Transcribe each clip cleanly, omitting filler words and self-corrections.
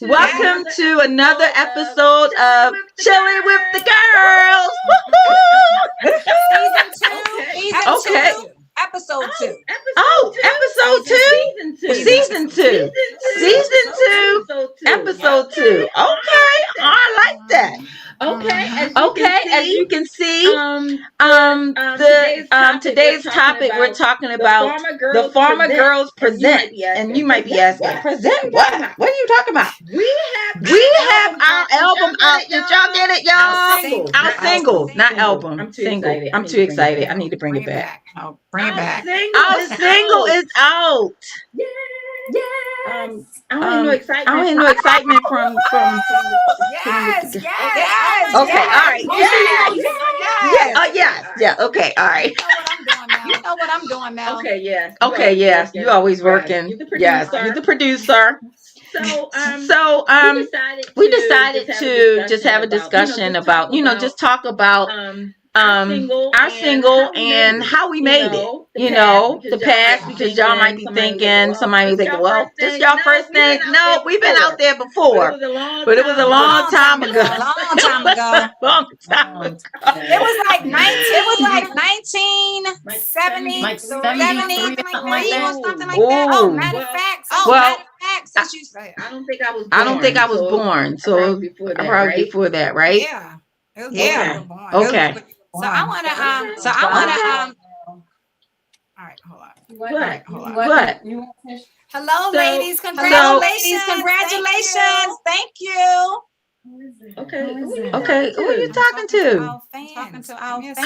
Welcome to another episode of Chillin with the Girlz. Season 2. Episode 2. Episode 2? Season 2. Season 2. Episode 2. Okay, I like that. Okay, as you can see, today's topic we're talking about the Farmer Girlz present, and you might be asking, present what? What are you talking about? We have our album out. Did y'all get it, y'all? Our single, not album. Single. I'm too excited. I need to bring it back. Bring it back. Our single is out. I don't hear no excitement from. Yes. Okay, all right. Yeah. Okay, all right. You know what I'm doing now. Okay, yes. Okay, yes. You always working. Yes, you're the producer. So, we decided to just have a discussion about, just talk about our single and how we made it. The past, because y'all might be thinking, somebody be thinking, well, this is y'all first thing. No, we've been out there before, but it was a long time ago. Long time ago. It was like 1970, like 73 or something like that. or something like that. Oh, matter of fact, since you say, I don't think I was born. So probably before that, right? Yeah. Okay. So I wanna all right, hold on. What? Hello, ladies. Congratulations. Thank you. Okay. Who are you talking to? Our fans. Talking to our fans.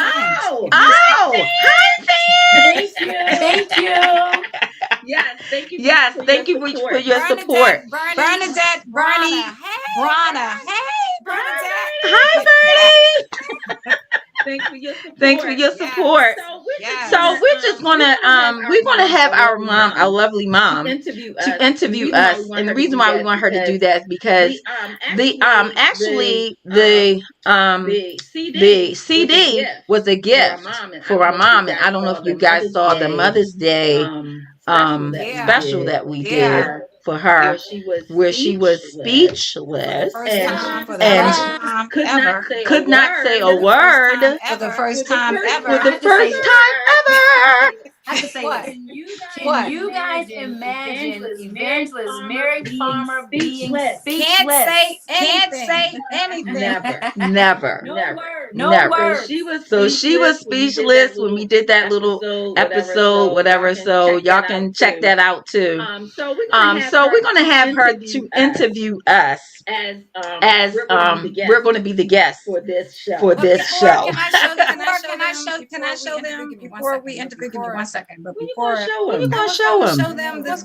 Oh, hi, fans. Thank you. Yes, thank you for your support. Bernadette, Bernie, Brana. Hey, Bernadette. Hi, Bernie. Thanks for your support. So we're just gonna have our mom, our lovely mom, to interview us, and the reason why we want her to do that is because the CD was a gift for our mom, and I don't know if you guys saw the Mother's Day special that we did for her, where she was speechless and could not say a word For the first time ever. for the first time ever. I have to say What? Can you guys imagine Evangelist Mary Farmer being speechless? Can't say anything. Never. No Never. words. She was speechless when we did that little episode, whatever. So y'all can check that out too. So we're gonna have her to interview us as we're going to be the guests for this show. Can I show them before we interview? Give me 1 second. But before What you gonna show them? show them the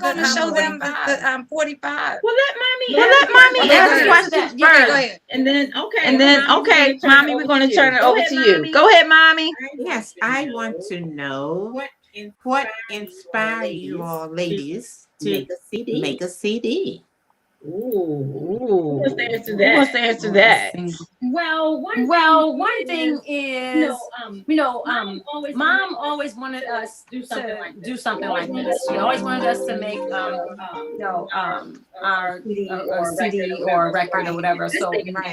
45. Well, Let mommy Okay, ask go questions Yeah, go first. ahead. And then Mommy, we're going to turn it over to you. Go ahead, Mommy. Yes, I want to know what inspired you all ladies to make a CD. Ooh. Who wants to answer that? Well, one thing is, Mom always wanted us to do something like this. She always wanted us to make, our CD or a record or whatever. So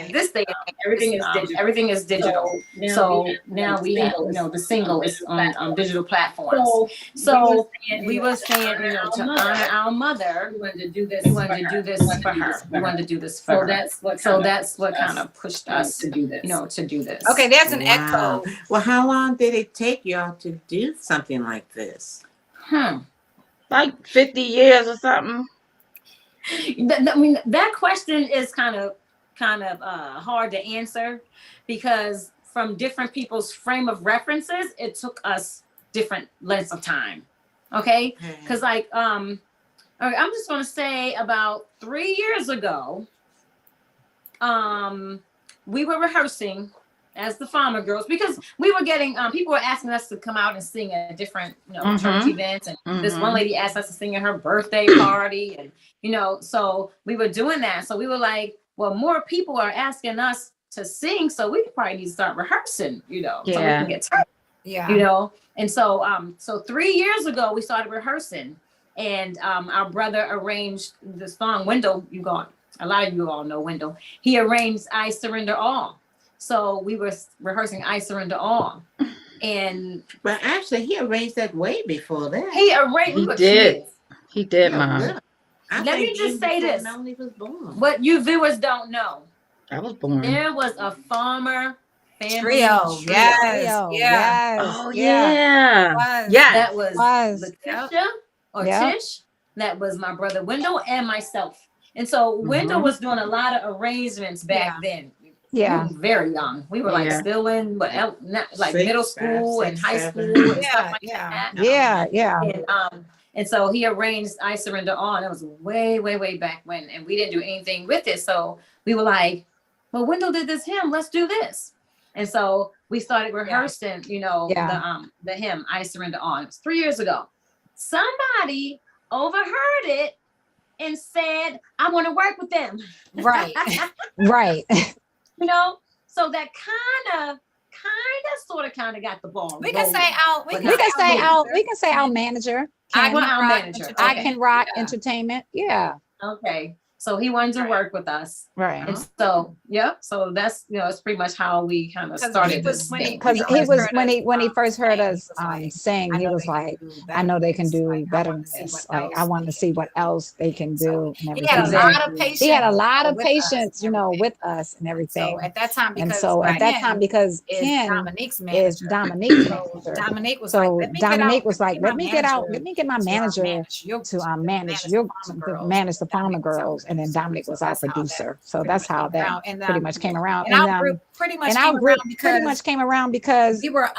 this day, everything is digital. So now we have, the single is on digital platforms. So we were saying, to honor our mother, we wanted to do this for her. We wanted to do this for her. So that's what kind of pushed us to do this. Okay, there's an Wow. echo. Well, how long did it take y'all to do something like this? Like 50 years or something. That question is kind of hard to answer, because from different people's frame of references, it took us different lengths of time. Okay, because I'm just going to say about 3 years ago, we were rehearsing as the Farmer Girlz, because we were getting people were asking us to come out and sing at different church events, and this one lady asked us to sing at her birthday party, and so we were doing that. So we were like, well, more people are asking us to sing, so we probably need to start rehearsing, so we can get time. And so 3 years ago we started rehearsing, and our brother arranged the song Window You Gone. a lot of you all know Wendell. He arranged I Surrender All. So we were rehearsing I Surrender All. And but actually he arranged that way before that. He arranged. He did. Kids. He did, Yeah, Mom. really. Let me just say this. Melanie was born. What you viewers don't know. I was born. There was a Farmer family Trio. Yes. Yeah. Oh yeah. Yes. That was Yep. Letitia or Yep. Tish. That was my brother Wendell and myself. And so Wendell was doing a lot of arrangements back then. Yeah. We were very young. We were like still in middle school and high seven. school and stuff like that. Yeah. And so he arranged I Surrender All. And it was way, way, way back when. And we didn't do anything with it. So we were like, well, Wendell did this hymn. Let's do this. And so we started rehearsing, the hymn, I Surrender All. It was 3 years ago. Somebody overheard it and said, I want to work with them. Right. Right. So that kind of got the ball. We can say our manager. I Can Rock Entertainment. Yeah. Okay. So he wanted to work with us. Right. And so, so that's, it's pretty much how we kind of started this thing. Because when he first heard us sing, he was like, I know they can do better than this. Like, I want to see what else they can do. And He had a lot of patience. He had a lot of patience, with us and everything. So at that time, because Ken Dominique's is manager. Dominique's manager. Dominique was So like, Dominique was like, let me get my manager to manage the Farmer Girlz. And then Dominique was our producer. So that's how that pretty much came around. And our group pretty much came around because we were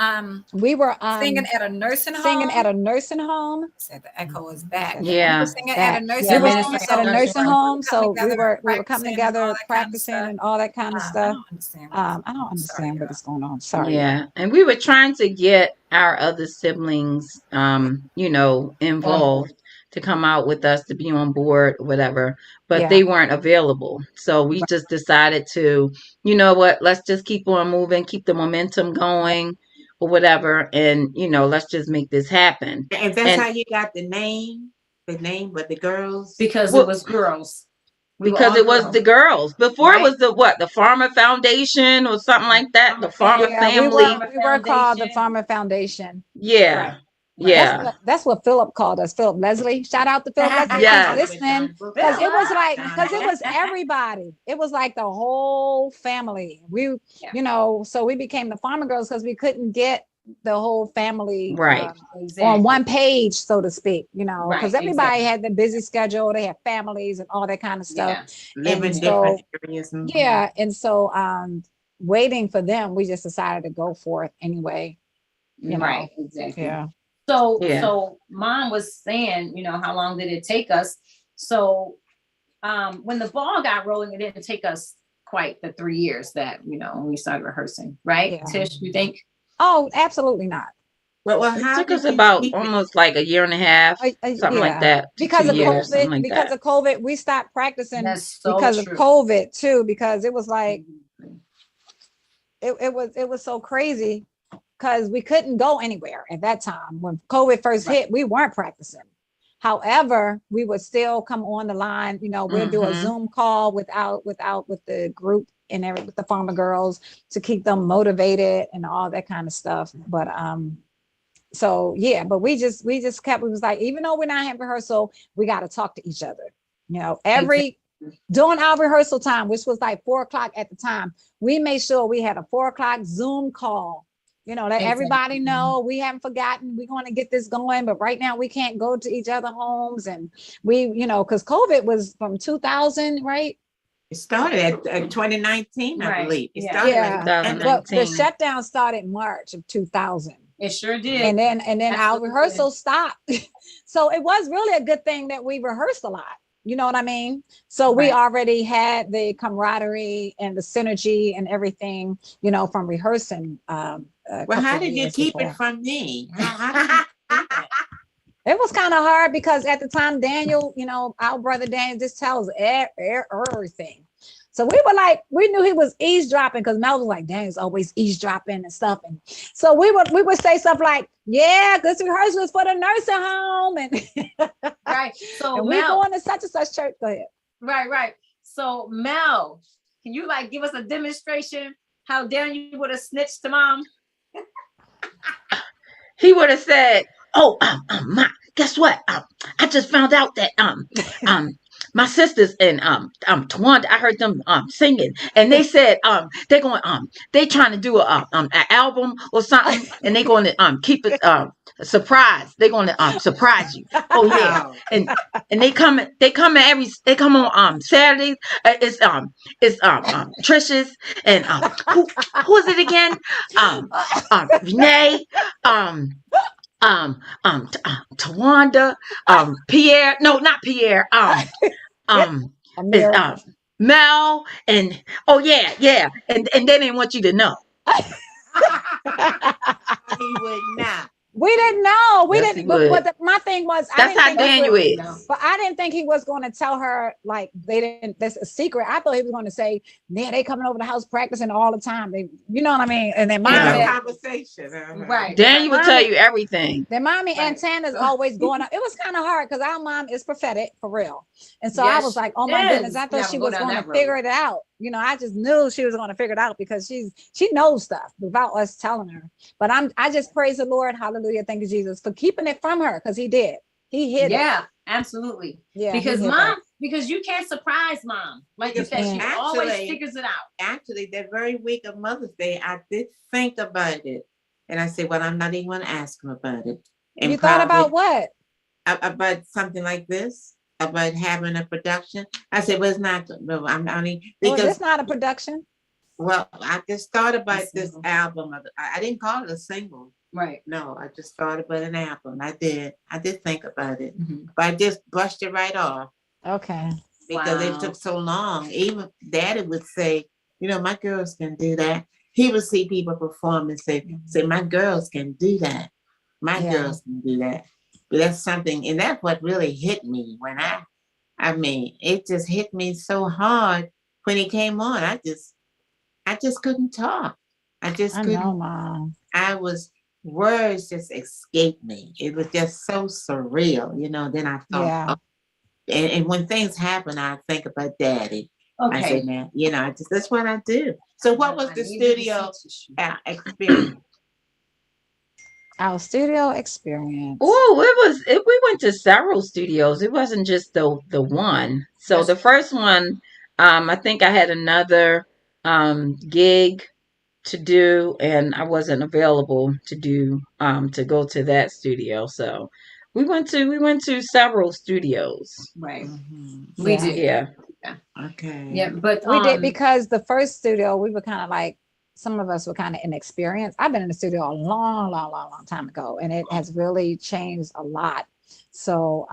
singing at a nursing home. Said the echo is back. Yeah. Singing at a nursing home. So we were coming together, practicing and all that kind of stuff. I don't understand what is going on. Sorry. Yeah. And we were trying to get our other siblings, involved to come out with us, to be on board, whatever, but they weren't available. So we just decided to, let's just keep on moving, keep the momentum going or whatever. And, let's just make this happen. And that's how you got the name, but the Girlz? Because it was girls. Because it was the Girlz. Before it was the Farmer Foundation or something like that. The Farmer Family. We were called the Farmer Foundation. Yeah. Right. Yeah. That's what Philip called us. Philip Leslie. Shout out to Philip Leslie. Yes. Listening. Because it was everybody. It was like the whole family. So we became the Farmer Girlz because we couldn't get the whole family on one page, so to speak, because everybody had the busy schedule. They had families and all that kind of stuff. Living different areas. Yeah. And so waiting for them, we just decided to go for it anyway. Right. Exactly. Yeah. So Mom was saying, how long did it take us? So when the ball got rolling, it didn't take us quite the 3 years that, when we started rehearsing, right? Yeah. Tish, you think? Oh, absolutely not. Well, it took us about almost like a year and a half, something like that. Because of COVID, we stopped practicing because of COVID too, because it was like, it was so crazy. Because we couldn't go anywhere at that time. When COVID first hit, we weren't practicing. However, we would still come on the line. We'll do a Zoom call with the group and with the Farmer Girlz to keep them motivated and all that kind of stuff. But but we just kept. It was like, even though we're not having rehearsal, we got to talk to each other. During our rehearsal time, which was like 4:00 at the time, we made sure we had a 4:00 Zoom call. Let everybody know we haven't forgotten. We're going to get this going, but right now we can't go to each other's homes. And we, because COVID was from 2000, right? It started at 2019, I believe. It started but the shutdown started March of 2000. It sure did. And then our rehearsal stopped. So it was really a good thing that we rehearsed a lot. You know what I mean? So we already had the camaraderie and the synergy and everything, from rehearsing. Well, how did you keep it from me? It was kind of hard because at the time, Daniel, our brother Daniel just tells everything. So we knew he was eavesdropping because Mel was like, Daniel's always eavesdropping and stuff. And so we would say stuff like, yeah, this rehearsal is for the nursing home. And right. So and we're going to such and such church. Go ahead. Right. So Mel, can you like give us a demonstration how Daniel would have snitched to mom? He would have said, "Oh, ma, guess what? I just found out that my sisters and Tawanda, I heard them singing, and they said they're going they trying to do an album or something, and they're going to keep it a surprise. They're going to surprise you. Oh yeah, No. and they come on Saturdays. It's Trisha's and who is it again? Renee, Tawanda, Pierre. No, not Pierre. It's, Mel, and oh yeah, and they didn't want you to know. He would not. We didn't know. We Yes, didn't. he would. But my thing was, That's how Daniel is. But I didn't think he was going to tell her like they didn't. That's a secret. I thought he was going to say, "Yeah, they coming over the house practicing all the time." They, you know what I mean? And then mom Yeah, said, conversation. Right. Daniel will tell you everything. then mommy antennas always going up. It was kind of hard because our mom is prophetic for real, and so I was like, "Oh my goodness!" I thought she was going to figure it out. You know, I just knew she was going to figure it out because she knows stuff without us telling her. But I just praise the Lord, hallelujah, thank you Jesus for keeping it from her because he did. He hid it. Yeah, absolutely. Yeah, because mom, because you can't surprise mom. Like you said, she always figures it out. Actually, that very week of Mother's Day, I did think about it. And I said, well, I'm not even going to ask him about it. And you thought about what? About something like this, about having a production. I said, well, it's not, no, I mean, because it's not a production. Well, I just thought about this album. I didn't call it a single. Right. No, I just thought about an album. I did think about it. But I just brushed it right off. Okay. Because it took so long. Even Daddy would say, you know, my girls can do that. He would see people perform and say, my girls can do that. My girls can do that. But that's something, and that's what really hit me when I mean, it just hit me so hard when he came on. I just couldn't talk. I couldn't. Know, Mom. Words just escaped me. It was just so surreal, you know. Then I thought, and when things happen, I think about Daddy. Okay. I say, man, you know, that's what I do. So what was the studio experience? Our studio experience. Oh, we went to several studios. It wasn't just the one. So the first one, I think I had another gig to do, and I wasn't available to do to go to that studio. So we went to several studios. Right. Mm-hmm. We did. Yeah. Okay. Yeah, but we did because the first studio we were kind of like, some of us were kind of inexperienced. I've been in the studio a long time ago, and it has really changed a lot. So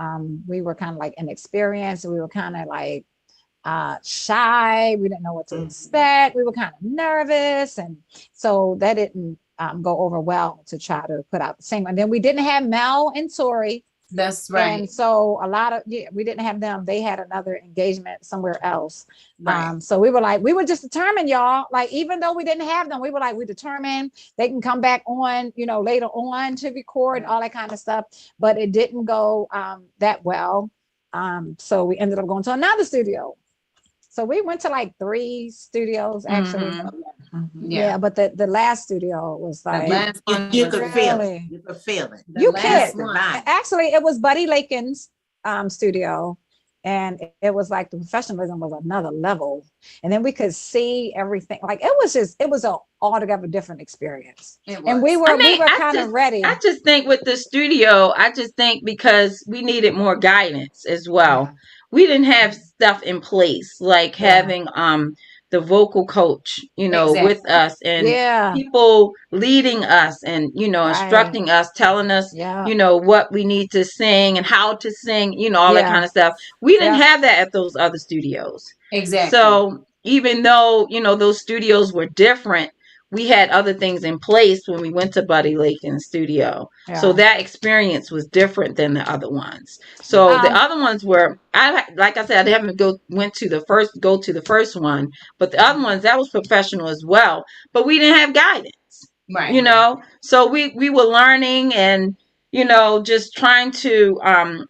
we were kind of like inexperienced. We were kind of like shy. We didn't know what to expect. We were kind of nervous, and so that didn't go over well to try to put out the same. And then we didn't have Mel and Tori. That's right. And so a lot of we didn't have them. They had another engagement somewhere else. Right. So we were just determined, y'all. Like, even though we didn't have them, we were like, we determined they can come back on, you know, later on to record all that kind of stuff. But it didn't go that well. So we ended up going to another studio. So we went to like 3 studios actually. Yeah, but the last studio was like, you could feel it. You could feel it. You could. Actually, it was Buddy Lakin's studio, and it was like the professionalism was another level. And then we could see everything. Like, it was an altogether different experience. And we were kind of ready. I just think with the studio, because we needed more guidance as well. Yeah. We didn't have stuff in place, like having the vocal coach, you know, with us, and people leading us and, you know, instructing us, telling us, you know, what we need to sing and how to sing, you know, all that kind of stuff. We didn't have that at those other studios. Exactly. So even though, you know, those studios were different, we had other things in place when we went to Buddy Lakin's studio. Yeah. So that experience was different than the other ones. So the other ones were, like I said, I haven't go to the first one, but the other ones, that was professional as well. But we didn't have guidance, right? You know, so we were learning and, you know, just trying to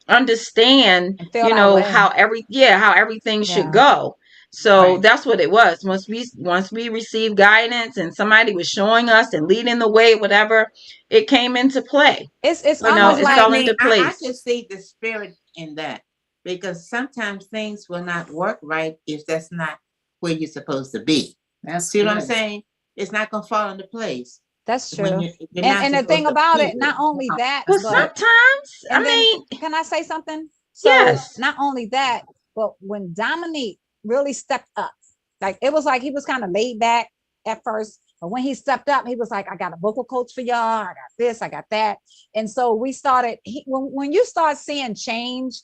understand, you know, how everything should go. So Right. that's what it was. Once we received guidance and somebody was showing us and leading the way, whatever, it came into play. It's You know, almost it like fell into I place. can see the spirit in that because sometimes things will not work right if that's not where you're supposed to be. That's See what I'm good. saying? It's not gonna fall into place. that's When true. you're not And the thing supposed to about be it, not there. only that, Well, but sometimes, I and then mean, can I say something? So yes. not only that, but when Dominique really stepped up, like it was like he was kind of laid back at first, but when he stepped up, he was like, I got a vocal coach for y'all, I got this, I got that. And so we started, when you start seeing change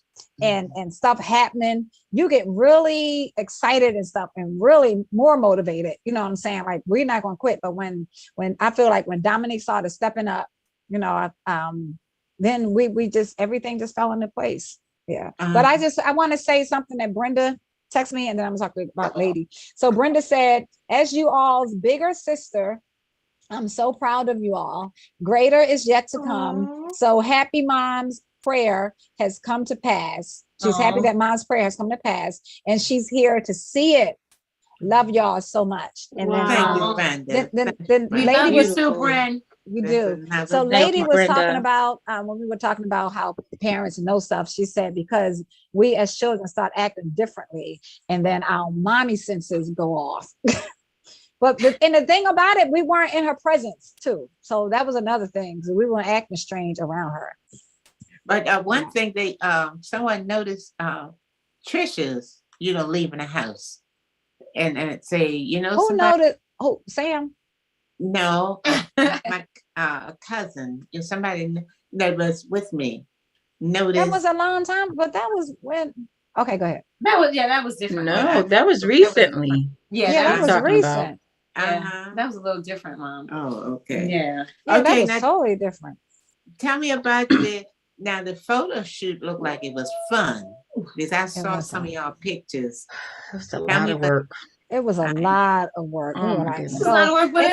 and stuff happening, you get really excited and stuff and really more motivated. You know what I'm saying? Like we're not gonna quit. But when I feel like when Dominique started stepping up, you know, then we just everything just fell into place. Yeah. But I want to say something that Brenda texted me, and then I'm talking about Lady. So Brenda said, as you all's bigger sister, I'm so proud of you all. Greater is yet to come. Aww. So happy mom's prayer has come to pass. She's happy that mom's prayer has come to pass, and she's here to see it. Love y'all so much. And Wow. Thank you, then Brenda. We Lady love you was too, Brenda. we That's do. another So good Lady you, was Brenda. talking about when we were talking about how the parents know stuff. She said because we as children start acting differently, and then our mommy senses go off. But and the thing about it, we weren't in her presence too. So that was another thing. So we weren't acting strange around her. But one thing someone noticed Trisha's, leaving the house. And it say, Who somebody, noted? Oh, Sam. no, my cousin, somebody that was with me noticed. That was a long time, but that was when. Okay, go ahead. That was different. No, that was recently. Yeah, Yeah, that was talking recent. Yeah, that was a little different, Mom. Oh, okay. Yeah. Yeah, that Okay, was now totally different. tell me about the photo shoot looked like it was fun. Because I saw was some fun. of y'all pictures. It was a lot of work. It was a lot of work. Oh, We were my like, goodness. It was a lot of work, but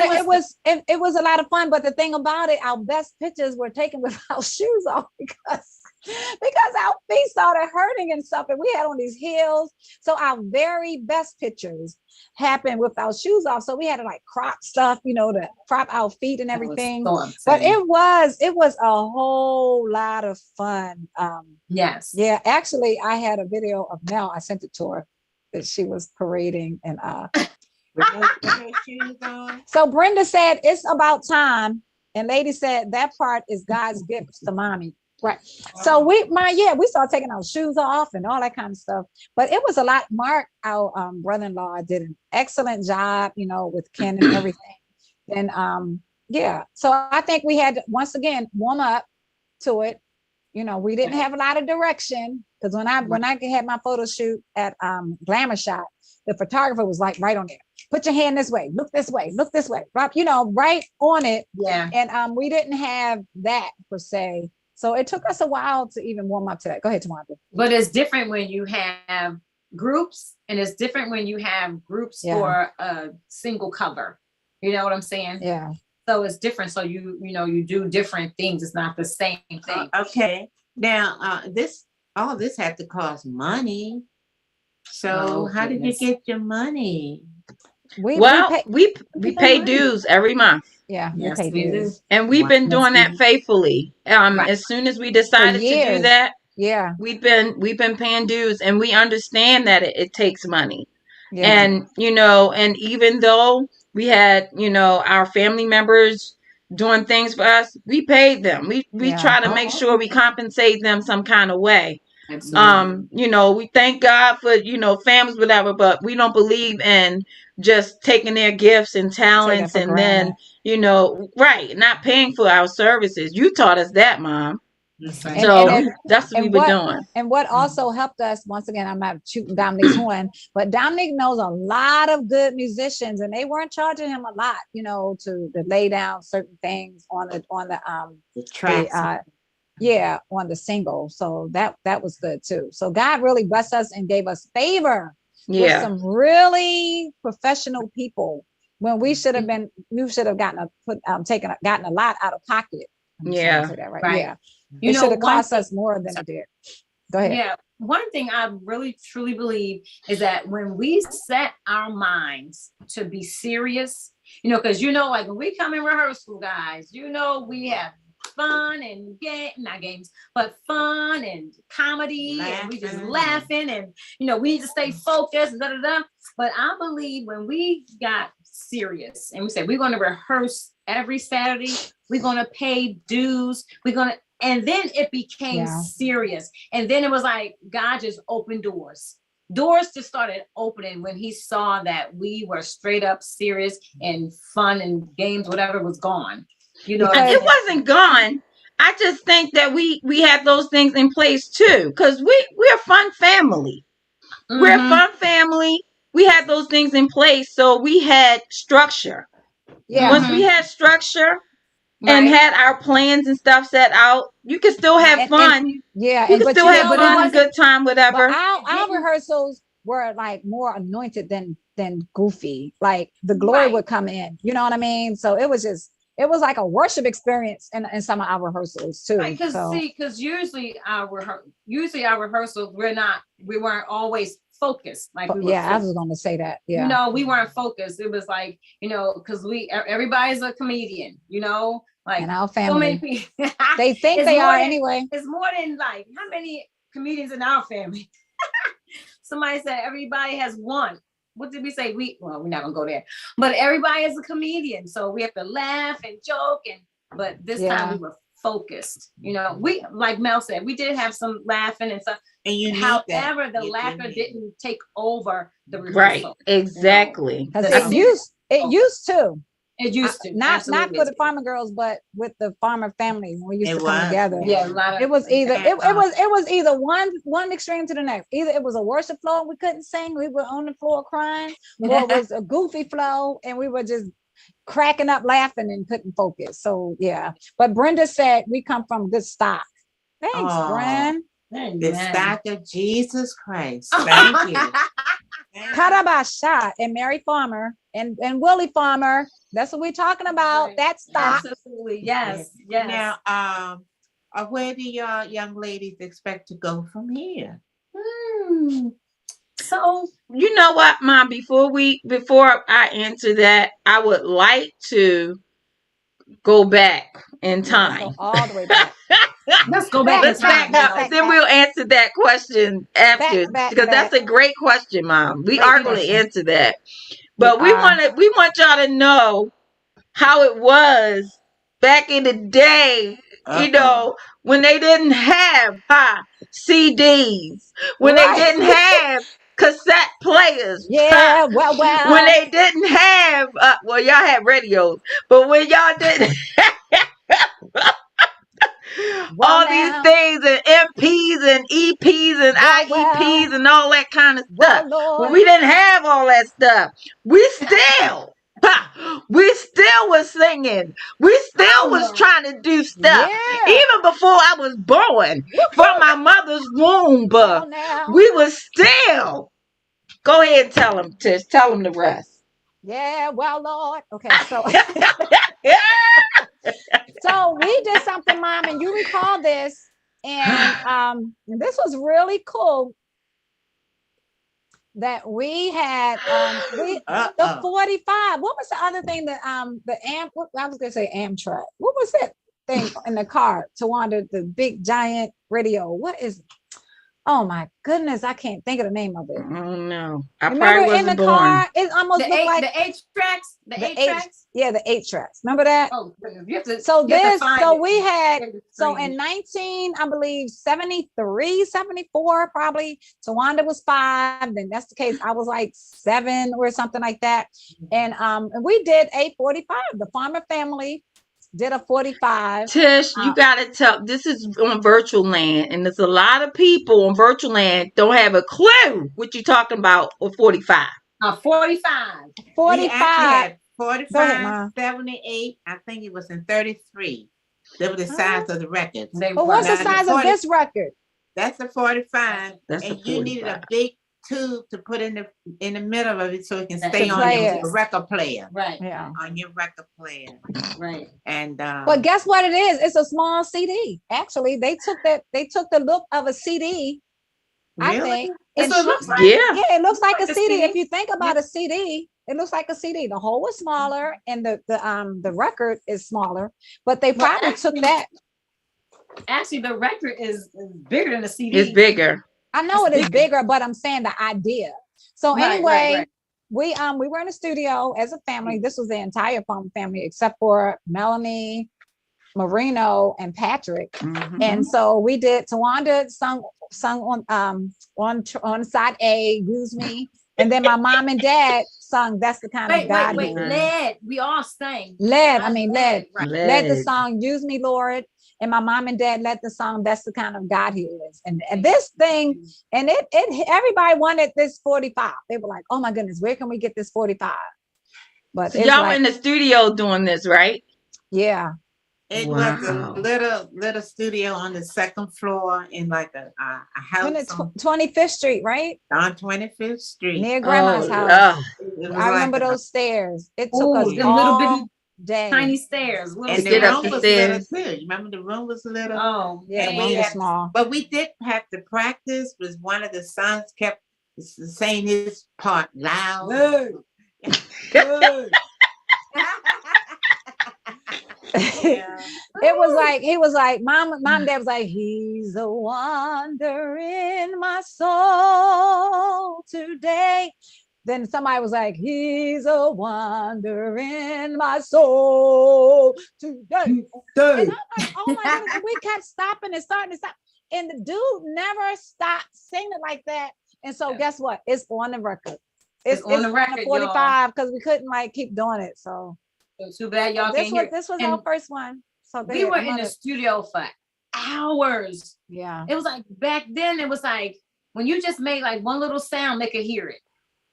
it was a lot of fun. But the thing about it, our best pictures were taken with our shoes off because our feet started hurting and stuff, and we had on these heels. So our very best pictures happened with our shoes off. So we had to like crop stuff, to crop our feet and everything. But it was a whole lot of fun. Yes. Yeah, actually, I had a video of Mel. I sent it to her that she was parading and With her shoes on. So Brenda said it's about time, and Lady said that part is God's gift to mommy. Right. So we started taking our shoes off and all that kind of stuff. But it was a lot. Mark, our brother-in-law, did an excellent job, with Ken and everything. And so I think we had to, once again, warm up to it. We didn't have a lot of direction because when I had my photo shoot at Glamour Shot, the photographer was like right on there. Put your hand this way, look this way, right on it. Yeah. And we didn't have that per se. So it took us a while to even warm up to that. Go ahead, Tamara. But it's different when you have groups, and it's different when you have groups for a single cover. You know what I'm saying? Yeah. So it's different. So you do different things. It's not the same thing. Okay. Now, all this had to cost money. So how did you get your money? We pay dues every month. Yeah, yes, we pay dues. And we've been doing that faithfully. As soon as we decided to do that, we've been paying dues, and we understand that it takes money. Yeah. And and even though we had our family members doing things for us, we paid them. We try to make sure we compensate them some kind of way. Absolutely. We thank God for families, whatever, but we don't believe in just taking their gifts and talents and granted. Then not paying for our services. You taught us that, Mom. Right. So that's what we were doing. And what also helped us, once again, I'm not shooting Dominique's horn, but Dominique knows a lot of good musicians, and they weren't charging him a lot, to lay down certain things on the track. On the single. So that was good too. So God really blessed us and gave us favor with some really professional people when we should have gotten a lot out of pocket. Yeah. Say that right. Right. Yeah. It should have cost us more than it did. Go ahead. Yeah. one thing I really truly believe is that when we set our minds to be serious, you know, because like when we come in rehearsal, guys, we have fun and not games, but fun and comedy, and we just laughing, and we need to stay focused, But I believe when we got serious and we said we're going to rehearse every Saturday, we're going to pay dues, and then it became serious. And then it was like God just opened doors. Doors just started opening when he saw that we were straight up serious, and fun and games, whatever, was gone. It wasn't gone. I just think that we have those things in place too, because we're a fun family. Mm-hmm. We're a fun family. We had those things in place, so we had structure. Yeah. Once we had structure and had our plans and stuff set out, you can still have fun. You can still have fun, good time, whatever. But our rehearsals were like more anointed than goofy. Like the glory would come in. You know what I mean? So it was like a worship experience in some of our rehearsals too. Right, because usually our rehearsals we weren't always focused. Like we were I was going to say that. Yeah, we weren't focused. It was like because everybody's a comedian. Like in our family, so many people. They think they are anyway. It's more than like how many comedians in our family. Somebody said everybody has one. What did we say? We're not gonna go there, but everybody is a comedian, so we have to laugh and joke. But this time we were focused. We, like Mel said, we did have some laughing and stuff. And however, the laughter didn't take over the rehearsal. Right, exactly. It used to. It used to. Not for the Farmer Girlz, but with the Farmer family when we used to come together. Yeah, it was either it was either one extreme to the next. Either it was a worship flow and we couldn't sing, we were on the floor crying, or it was a goofy flow and we were just cracking up laughing and couldn't focus. So yeah. But Brenda said we come from good stock. Thanks, Brenda. The stock of Jesus Christ. Thank you. Karabasha and Mary Farmer and Willie Farmer. That's what we're talking about. Right. That stock. Absolutely. Yes. Now, where do y'all young ladies expect to go from here? So you know what, Mom? Before I answer that, I would like to go back in time. All the way back. Let's go back. Let's back up. Then we'll answer that question after, because that's a great question, Mom. We are going to answer that, but we want y'all to know how it was back in the day. When they didn't have CDs, when they didn't have cassette players. Yeah, well. When they didn't have, y'all had radios, but when y'all didn't all these things and MPs and EPs and IEPs and all that kind of stuff. When we didn't have all that stuff, we still was singing. We still was trying to do stuff. Yeah. Even before I was born from my mother's womb, we was still. Go ahead and tell them, Tish. Tell them the rest. Yeah, well, Lord. Okay, so so we did something, Mom, and you recall this, and this was really cool. That we had the 45. What was the other thing that I was gonna say Amtrak. What was that thing in the car? Tawanda, the big giant radio. What is? Oh my goodness, I can't think of the name of it. Oh no, I remember probably wasn't in the born. car. It almost looked like the 8 tracks. The 8 tracks. Yeah, the 8 tracks. Remember that? Oh, you have to, so we had in 1973, 74 probably. Tawanda was 5. Then that's the case. I was like 7 or something like that. And we did a 45. The Farmer family did a 45. Tish, you gotta tell. This is on virtual land, and there's a lot of people on virtual land don't have a clue what you're talking about. Or 45. 45. 45. 45, 78. I think it was in 33. They were the size of the records. But what's the size of this record? That's a 45. That's and a 45. You needed a big tube to put in the middle of it so it can stay on your record player. Right. Yeah. On your record player. Right. And but guess what it is? It's a small CD. Actually, they took the look of a CD I Really? think. That's what it looks like. Yeah. Yeah, it looks like a Like a CD. CD. If you think about a CD, it looks like a CD. The hole was smaller and the record is smaller, but they Well, probably took that. Actually, the record is bigger than the CD. It's bigger. I know It's it is bigger, but I'm saying the idea. So Right, anyway, right. we were in the studio as a family. This was the entire Farmer family except for Melanie, Marino, and Patrick. Mhm. And so we did. Tawanda sung on side A, Use Me, and then my mom and dad sung That's the Kind of God Wait. He Is. Led. We all sang. Led Right. led the song Use Me, Lord. And my mom and dad led the song That's the Kind of God He Is. And this thing, and it everybody wanted this 45. They were like, oh my goodness, where can we get this 45? But So it's y'all like, in the studio doing this, right? yeah. It Wow. was a little studio on the second floor in like a house on 25th Street, right? 25th Street. Near grandma's Oh, house. It was I remember like those stairs. It took us them all little bitty day. tiny stairs. Little and To the get up room the was little stairs. too. You remember the room was little? Oh, Yeah, the and room we was had- small. But we did have to practice was one of the sons kept saying his part loud. Yeah. He was like, mom and dad was like, he's a wonder in my soul today. Then somebody was like, he's a wonder in my soul today. And I'm like, oh my goodness. And we kept stopping and starting to stop. And the dude never stopped singing like that. And so guess what? It's on the record. It's on the record, 45 because we couldn't like keep doing it. So too bad y'all this can't hear. was And our first one. So we were in the studio for hours. yeah. It was like back then. It was like when you just made like one little sound, they could hear it.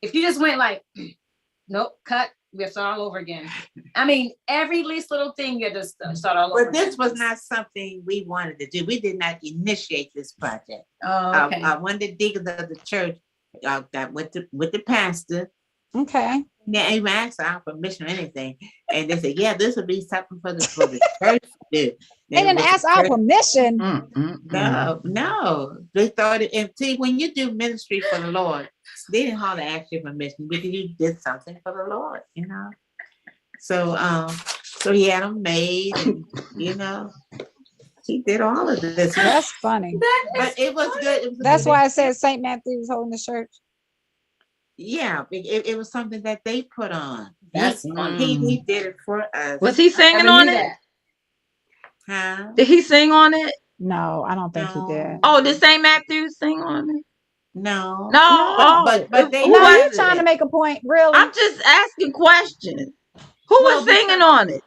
If you just went like, nope, cut, we have to start all over again. I mean, every least little thing you had to start all over. But this was not something we wanted to do. We did not initiate this project. Oh, okay. One of the deacons of the church got with the pastor. Okay. They even asked our permission or anything. And they said, yeah, this would be something for the church to do. They didn't ask our permission. No. They thought it, and see, when you do ministry for the Lord, they didn't hardly ask your permission because you did something for the Lord, you know. So he had them made, and, you know, he did all of this. That's funny. But it was good. That's why I said St. Matthew was holding the church. Yeah, it was something that they put on. That's He did it for us. Was he singing on it? Huh? Did he sing on it? No, I don't think he did. Oh, did St. Matthew sing on it? No. No. Oh, but they No, wanted you're trying to make a point, really. I'm just asking questions. Who was singing on it?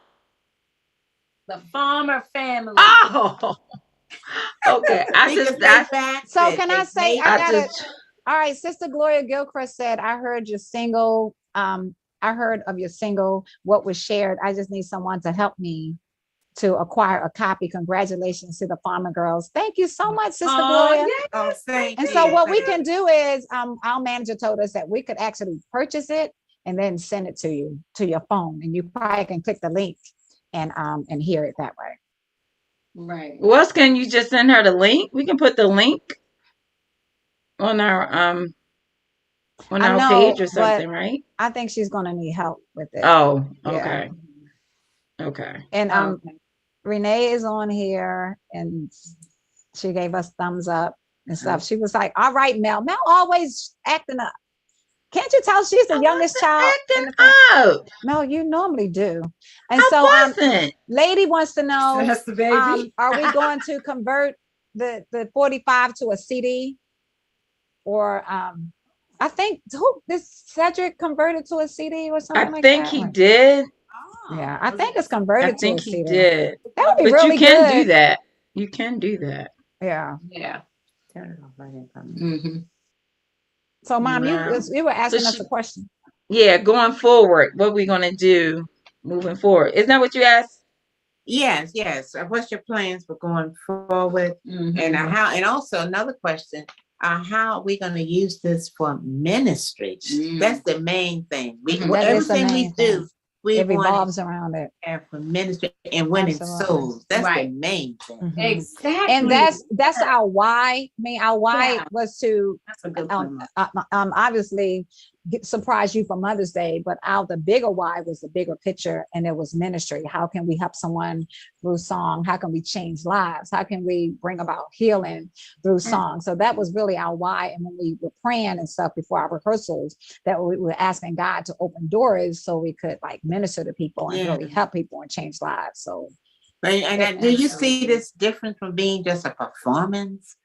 The Farmer family. Oh, okay. So can I say, all right, Sister Gloria Gilchrist said, I heard your single. I heard of your single, what was shared. I just need someone to help me to acquire a copy. Congratulations to the Farmer Girlz. Thank you so much, Sister Gloria. Thank And you. so what we can do is, our manager told us that we could actually purchase it and then send it to you, to your phone. And you probably can click the link and hear it that way. Right. Well, can you just send her the link? We can put the link on our page or something, right? I think she's gonna need help with it. Oh, Yeah. okay. Okay. And Renee is on here and she gave us thumbs up and stuff. She was like, all right, Mel. Mel always acting up. Can't you tell she's the youngest child? Acting up. Mel, you normally do. And I so wasn't. Lady wants to know, That's the baby. are we going to convert the 45 to a CD? Or I think this Cedric converted to a CD or something like that. I think he did. Yeah, I think it's converted I think to a he CD. did. That would be But really you can good. do that. You can do that. Yeah. Yeah. Mm-hmm. So, Mom, No. you were asking So us a question. Yeah, going forward, what we gonna do moving forward? Isn't that what you asked? Yes. What's your plans for going forward? Mm-hmm. And how? And also another question: how are we going to use this for ministry? That's the main thing. That is the Everything we main do, thing. we it want revolves around it. for ministry and winning Absolutely. souls. That's the Right. main thing. Mhm. Exactly. And that's our why. I mean, our why Yeah. was to That's a good point. obviously surprise you for Mother's Day, but the bigger why was the bigger picture, and it was ministry. How can we help someone through song? How can we change lives? How can we bring about healing through song? So that was really our why. And when we were praying and stuff before our rehearsals, that we were asking God to open doors so we could like minister to people and really help people and change lives. So and do you see this different from being just a performance?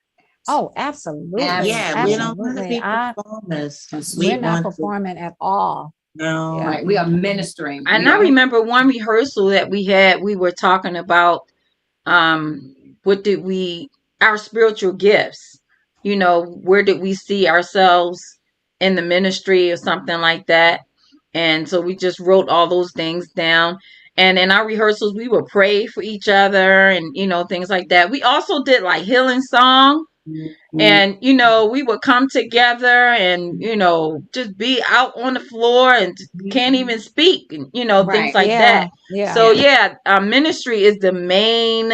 oh, absolutely. Yeah, we don't want to Absolutely. be performers. We're not performing at all. No. Yeah. Right. We are ministering. And We I are- remember one rehearsal that we had, we were talking about what did we, our spiritual gifts, you know, where did we see ourselves in the ministry or something like that. And so we just wrote all those things down. And in our rehearsals, we would pray for each other and, you know, things like that. We also did like healing song. And, you know, we would come together and, you know, just be out on the floor and can't even speak, and, you know, things like that. Yeah. So, ministry is the main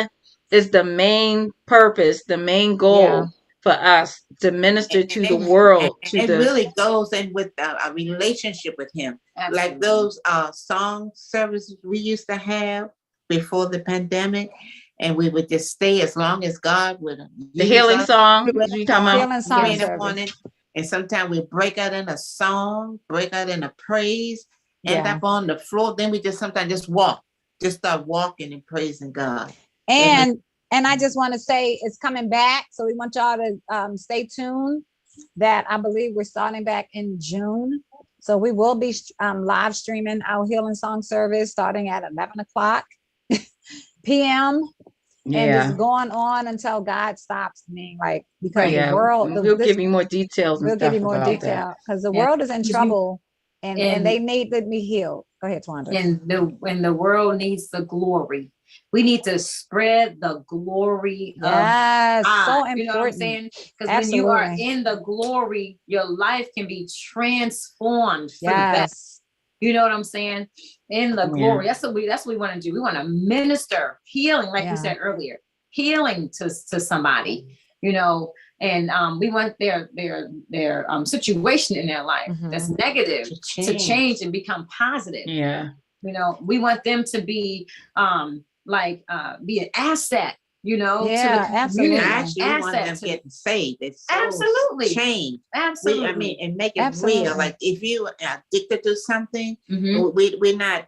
purpose, the main goal for us to minister to the world. It really goes in with a relationship with him. Absolutely. Like those song services we used to have before the pandemic. And we would just stay as long as God would. The healing song. You talking about? Healing song service. And sometimes we break out in a song, break out in a praise, end up on the floor. Then we sometimes just walk, just start walking and praising God. And I just want to say it's coming back. So we want y'all to stay tuned that I believe we're starting back in June. So we will be live streaming our healing song service starting at 11:00 p.m. and just going on until God stops me, like, because the world. We'll give you more details. We'll give you more detail because the world is in trouble, and they need to be healed. Go ahead, Twanda. And the world needs the glory. We need to spread the glory of God. So important. You know what I'm saying? Because when you are in the glory, your life can be transformed for the best. You know what I'm saying? In the glory. That's what we want to do. We want to minister healing, like we said earlier, healing to somebody, you know, and we want their situation in their life that's negative to change and become positive. Yeah. You know, we want them to be be an asset, you know, to the community. Actually, we want them getting saved. It's absolutely change. Absolutely. I mean, and make it real. Like if you are addicted to something, we're not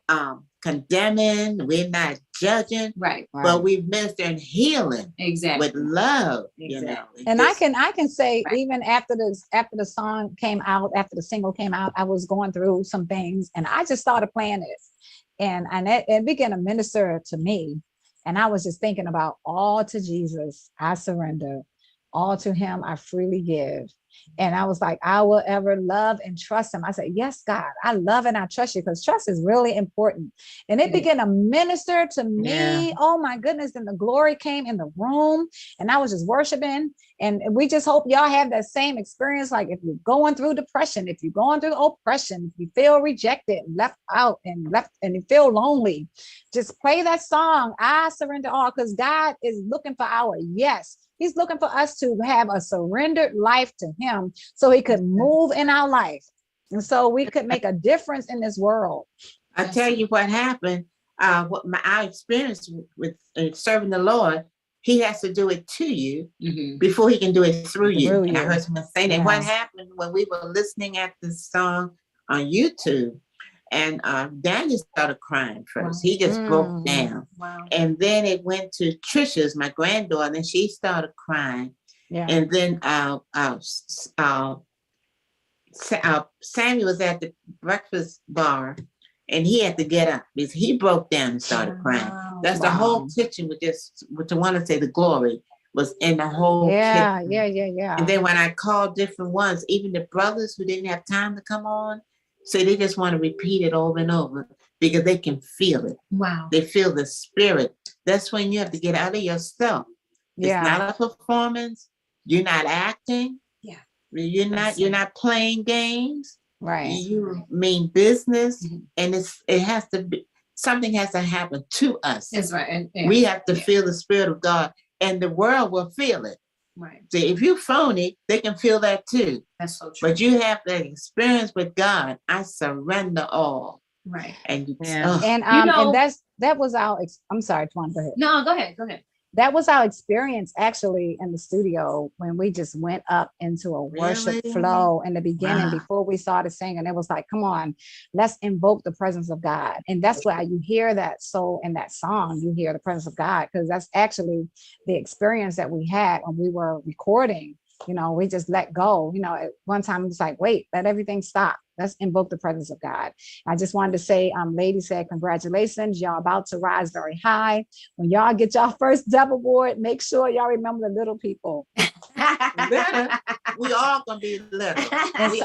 condemning, we're not judging, right? But we minister and healing with love. You know, and I can say even after the song came out, after the single came out, I was going through some things, and I just started playing it, and it began to minister to me. And I was just thinking about all to Jesus, I surrender, all to him, I freely give. And I was like, I will ever love and trust him. I said, yes, God, I love and I trust you, because trust is really important. And it began to minister to me. Yeah. Oh my goodness. And the glory came in the room, and I was just worshiping. And we just hope y'all have that same experience. Like if you're going through depression, if you're going through oppression, if you feel rejected, left out and you feel lonely, just play that song, I surrender all, because God is looking for our yes. He's looking for us to have a surrendered life to him so he could move in our life. And so we could make a difference in this world. I tell you what happened, what our experience with serving the Lord, he has to do it to you before he can do it through you. And I heard someone say that. What happened when we were listening at this song on YouTube, and Daniel started crying first. He just broke down. Wow. And then it went to Trisha's, my granddaughter, and she started crying. Yeah. And then Samuel was at the breakfast bar, and he had to get up because he broke down and started crying. That's the whole kitchen with this, which I want to say the glory was in the whole kitchen. Yeah. And then when I called different ones, even the brothers who didn't have time to come on, so they just want to repeat it over and over because they can feel it. Wow. They feel the spirit. That's when you have to get out of yourself. Yeah. It's not a performance. You're not acting. Yeah. You're not playing games. Right. You mean business, and it has to be, something has to happen to us. That's right. And we have to feel the Spirit of God, and the world will feel it. Right. See, if you phony, they can feel that too. That's so true. But you have that experience with God. I surrender all. Right. And and that was our. I'm sorry, Twan, go ahead. No, go ahead. Go ahead. That was our experience actually in the studio when we just went up into a worship flow in the beginning before we started singing. It was like, come on, let's invoke the presence of God. And that's why you hear that soul in that song. You hear the presence of God, because that's actually the experience that we had when we were recording. You know, we just let go. You know, at one time it's like, wait, let everything stop. Let's invoke the presence of God. I just wanted to say, Lady said, congratulations. Y'all about to rise very high. When y'all get y'all first double board, make sure y'all remember the little people. We all gonna be little.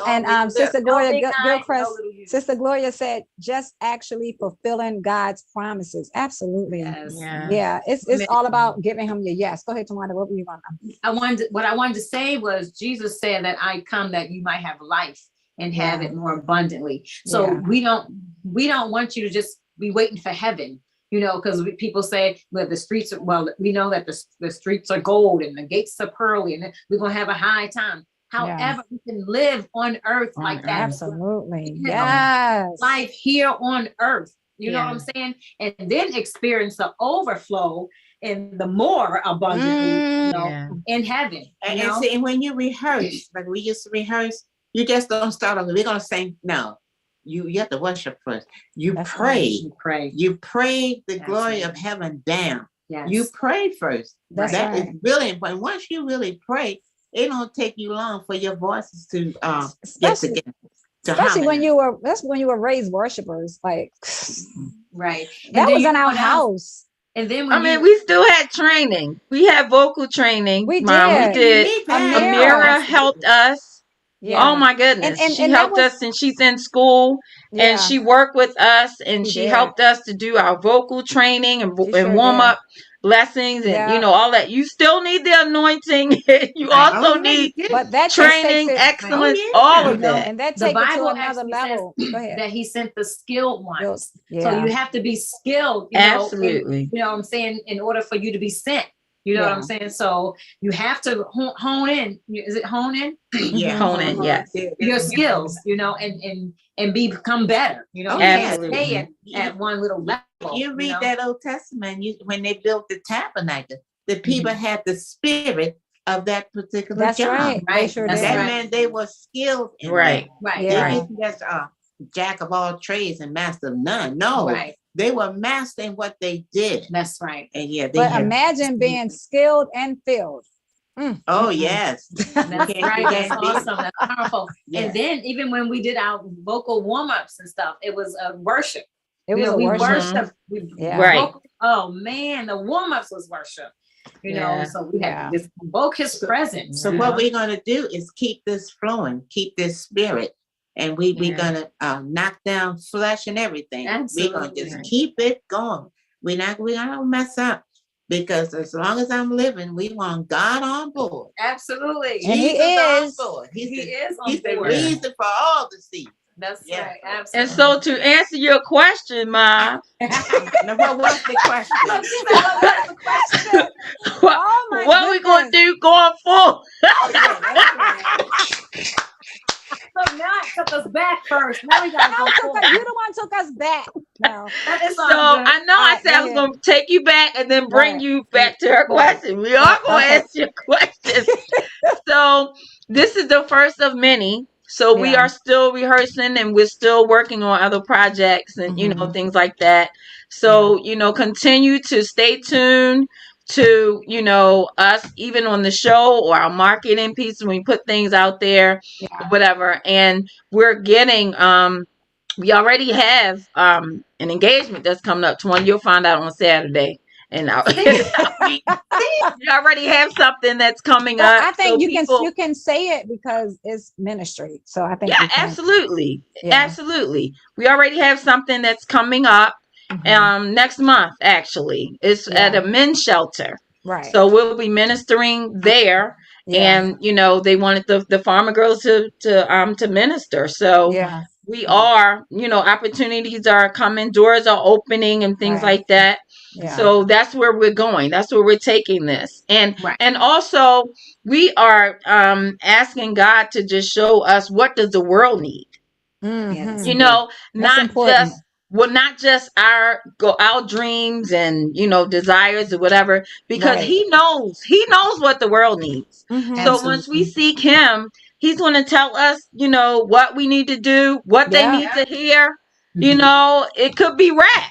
And Sister Gloria Gilchrist, Sister Gloria said, just actually fulfilling God's promises. Absolutely. Yes. Yeah. It's all about giving him your yes. Go ahead, Tawanda. What were you going to? What I wanted to say was, Jesus said that I come that you might have life and have it more abundantly. So we don't want you to just be waiting for heaven, you know, because people say, well, the streets are, well, we know that the streets are gold and the gates are pearly and we're going to have a high time. However, we can live on earth like that. Absolutely. Yes. Life here on earth. You know what I'm saying? And then experience the overflow and the more abundantly, you know, in heaven. And see, when you rehearse, like we used to rehearse, you just don't start on, we're going to sing. No, you have to worship first. You pray. You pray the glory of heaven down. Yes. You pray first. That's that is really important. Once you really pray, it don't take you long for your voices to get together. Especially when you were raised worshipers, like that was in our house. And then we still had training. We had vocal training. We Mom, did. We did. Amira helped us. Yeah. Oh my goodness. And she helped us, and she's in school and she worked with us, and she helped us to do our vocal training and warm up lessons and you know all that. You still need the anointing. You also need training, excellence, all of that. And that takes it to another level. Go ahead. That he sent the skilled ones. So you have to be skilled, you know, you know what I'm saying, in order for you to be sent. You know what I'm saying? So you have to hone in. Is it hone in? Yeah, hone in. Yes. Your skills, you know, and become better. You know, absolutely. You can't stay at one little level. You read that Old Testament. when they built the tabernacle, the people had the spirit of that particular job. Right. Sure that meant they were skilled. In right. That. They didn't just jack of all trades and master of none. No. Right. They were mastering what they did. That's right. And but imagine being skilled and filled. Oh, yes. That's right. That's awesome. That's powerful. And then even when we did our vocal warm-ups and stuff, it was a worship. It was a worship. Right. Oh man, the warm-ups was worship. You know, so we had to just invoke his presence. So what we're gonna do is keep this flowing, keep this spirit. And we're gonna knock down flesh and everything. Absolutely. We're gonna just keep it going. We're not gonna mess up, because as long as I'm living, we want God on board. Absolutely. And he is. On board. He's the reason for all the seasons. That's right. Absolutely. And so to answer your question, Ma. Now, what's the question? What are we gonna do going forward? So now it took us back first. Now we gotta go forward. You the one took us back. No. So I know I said I was going to take you back and then bring you back to her question. We are going to answer your questions. So this is the first of many. So we are still rehearsing, and we're still working on other projects and, you know, things like that. So, you know, continue to stay tuned to, you know, us even on the show or our marketing piece when we put things out there, whatever. And we're getting, we already have an engagement that's coming up. You'll find out on Saturday. And we already have something that's coming up. I think you can say it because it's ministry. So I think absolutely. Absolutely. We already have something that's coming up. Next month, actually. It's at a men's shelter. Right. So we'll be ministering there. and they wanted the Farmer Girlz to minister. So we are, opportunities are coming, doors are opening, and things like that. So that's where we're going. That's where we're taking this. And also we are asking God to just show us, what does the world need? Not just our dreams and desires or whatever, because he knows what the world needs. So once we seek him, he's going to tell us what we need to do, what they need to hear. It could be rap.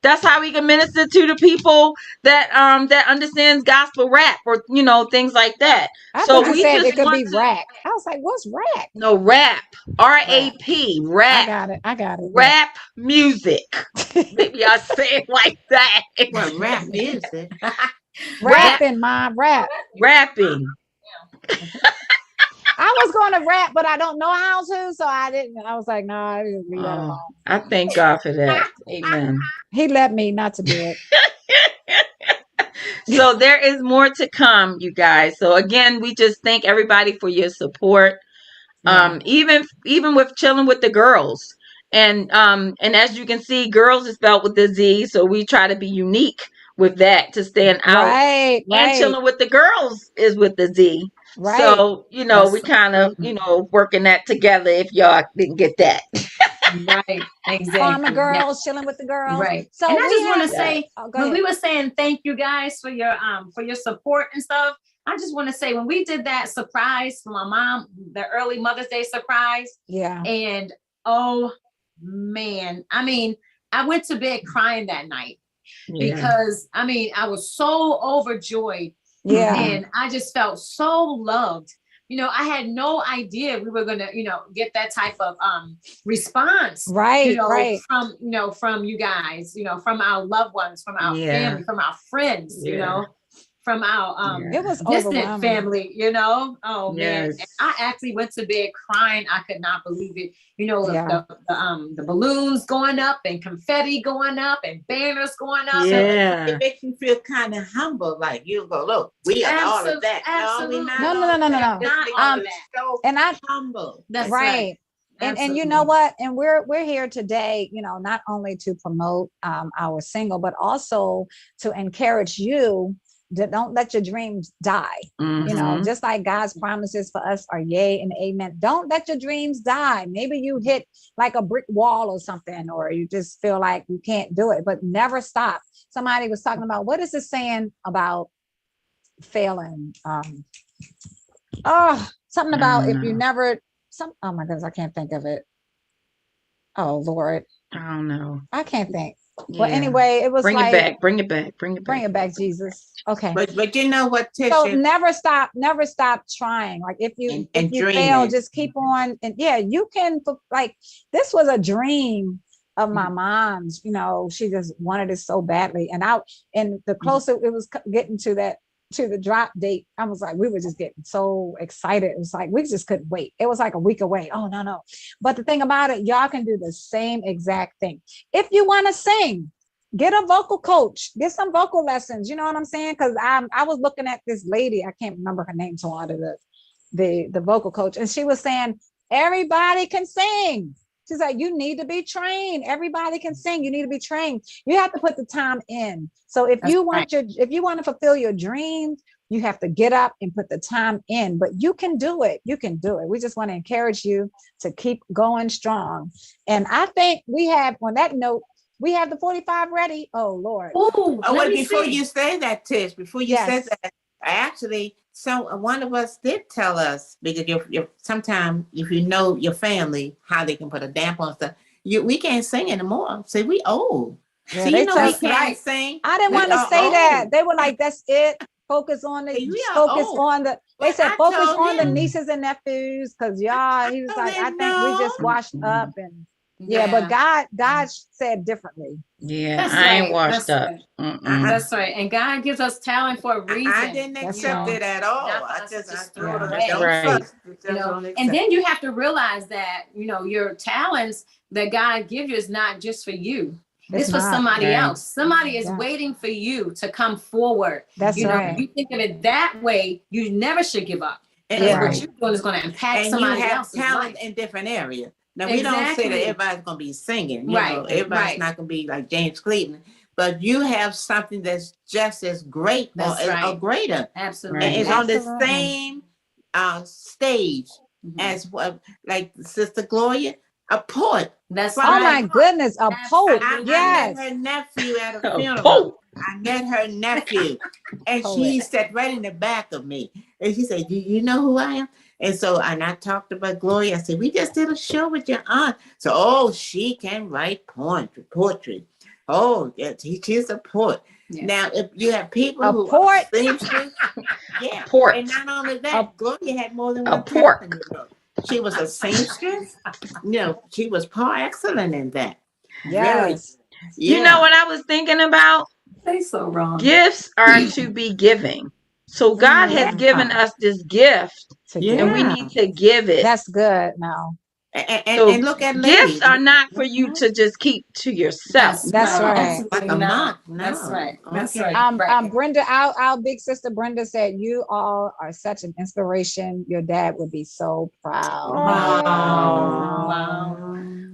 That's how we can minister to the people that understands gospel rap, or things like that. I thought you said it could be rap. I was like, what's rap? No, rap. R-A-P. Rap. I got it. Rap music. Maybe I say it like that. What, rap music? Rapping, Mom. Rapping. I was going to rap, but I don't know how to, so I didn't. I was like, no, I didn't leave that alone. I thank God for that. Amen. He let me not to do it. So there is more to come, you guys. So again, we just thank everybody for your support. Even with Chillin wit the Girlz. And as you can see, girls is spelled with the Z, so we try to be unique with that to stand out. Right. And Chillin wit the Girlz is with the Z. Right. So, we kind of, working that together, if y'all didn't get that. Right, exactly. Farmer Girlz, Chillin wit the Girlz. Right. So and I just want to say, when we ahead. were saying thank you guys for your support and stuff, I just want to say, when we did that surprise for my mom, the early Mother's Day surprise. Yeah. And oh man, I mean, I went to bed crying that night because I was so overjoyed. Yeah. And I just felt so loved. I had no idea we were gonna, get that type of response. Right. From you guys, from our loved ones, from our family, from our friends, from our it was distant family, Oh man. Yes. And I actually went to bed crying. I could not believe it. The balloons going up and confetti going up and banners going up. Yeah. It makes you feel kind of humble, like you go, look, we are all of that. Absolutely. No. So And I humble. That's right. And you know what? And we're here today, not only to promote our single, but also to encourage you. Don't let your dreams die. Just like God's promises for us are yay and amen. Don't let your dreams die. Maybe you hit like a brick wall or something, or you just feel like you can't do it, but never stop. Somebody was talking about, what is it saying about failing? Something about if you never, oh my goodness, I can't think of it. Oh Lord. I don't know. I can't think. Well, anyway, it was bring it back, Jesus. Okay. But you know what, Tisha? So never stop trying. Like if you fail, just keep on. And you can, like, this was a dream of my mom's, she just wanted it so badly. And the closer it was getting to the drop date, I was like, we were just getting so excited. It was like, we just couldn't wait. It was like a week away. Oh, no. But the thing about it, y'all can do the same exact thing. If you want to sing, get a vocal coach, get some vocal lessons. You know what I'm saying? Because I was looking at this lady, I can't remember her name, so out of the vocal coach. And she was saying, everybody can sing. She's like, you need to be trained. Everybody can sing. You need to be trained. You have to put the time in. So if you want to fulfill your dreams, you have to get up and put the time in. But you can do it. You can do it. We just want to encourage you to keep going strong. And I think we have, on that note, we have the 45 ready. Oh Lord. Before you say that, Tish, say that, one of us did tell us, because you're sometimes if you know your family, how they can put a damp on stuff, we can't sing anymore. See, we old. Yeah, so we can't sing. I didn't want to say that. They were like, that's it. Focus on the they said focus on the nieces and nephews, because y'all, he was like, I think we just washed up and but God said differently. Yeah, I ain't washed up. That's right. And God gives us talent for a reason. I didn't accept it at all. I just threw it away. Right. And then you have to realize that, your talents that God gives you is not just for you. It's for not. somebody Right. else. Somebody is Yeah. waiting for you to come forward. That's You know, right. you think of it that way, you never should give up. And, Because Yeah. what you're doing is going to impact and you somebody have else's talent life. in different areas. Now we don't say that Exactly. everybody's gonna be singing, you Right, know, everybody's right. not gonna be like James Cleveland, but you have something that's just as great That's or right. greater. Absolutely. And it's on the Absolutely. same stage Mhm. as what, like Sister Gloria, a poet. That's Oh right. my goodness, a poet. I Yes. met her nephew at a Oh, funeral. Pope. I met her nephew, and Poet. she sat right in the back of me. And she said, "Do you know who I am?" And so, and I talked about Gloria. I said, "We just did a show with your aunt." So, oh, she can write poetry. Oh, yes, she's a poet. Yeah. Now, if you have people A who port. are seamstress, yeah, Port. and not only that, Gloria had more than A one pork. talent, you know. She was a seamstress. You know, she was par excellent in that. Very, Yes. You know what I was thinking about? They so wrong. Gifts are to be giving. So God has given us this gift, To Yeah. give. and we need to give it. That's good now. And So look at gifts ladies. are not for you to just keep to yourself. That's right. Like a Absolutely not. month. That's No. right. That's Okay. right. Brenda, our big sister Brenda said, "You all are such an inspiration. Your dad would be so proud." Wow.